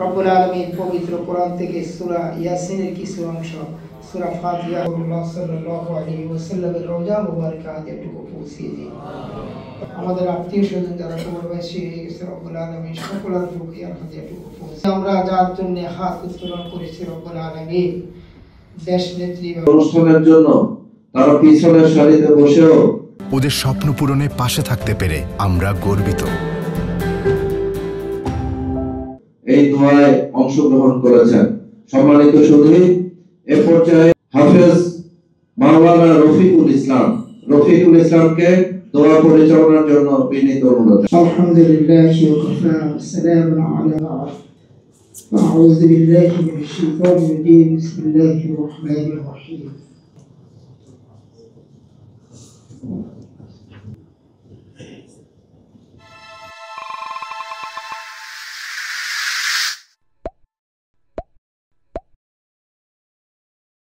রব্বুল আলামিন পবিত্র কোরআন থেকে সূরা ইয়াসিনের কিছু অংশ, সূরা ফাতিহা রাসূলুল্লাহ সাল্লাল্লাহু আলাইহি ওয়াসাল্লামের রওজা মুবারাকা যেটুকু পৌঁছিয়ে দিন। আমাদের আত্মীয় স্বজন যারা কবরবাসী হয়ে গেছে, রব্বুল আলামিন সকলের রুহিয়ার হাতে যেটুকু পৌঁছে। আমরা যার জন্য হাত উত্তোলন করেছি, রব্বুল আলামিন দেশ নেত্রী অনুষ্ঠানের জন্য তারা পিছনের সারিতে বসেও ওদের স্বপ্ন পূরণে পাশে থাকতে পেরে আমরা গর্বিত। এই দোয়ায় অংশগ্রহণ করেছেন। সম্মানিত সুধী, এ পর্যায়ে হাফেজ মাওলানা রফিকুল ইসলামকে দোয়া পরিচালনার জন্য বিনীত অনুরোধ। আলহামদুলিল্লাহি ওয়া কাফা ওয়া সালামুন আলা আউযু বিল্লাহি মিনাশ শাইতানির রাজীম বিসমিল্লাহির রহমানির রহিম।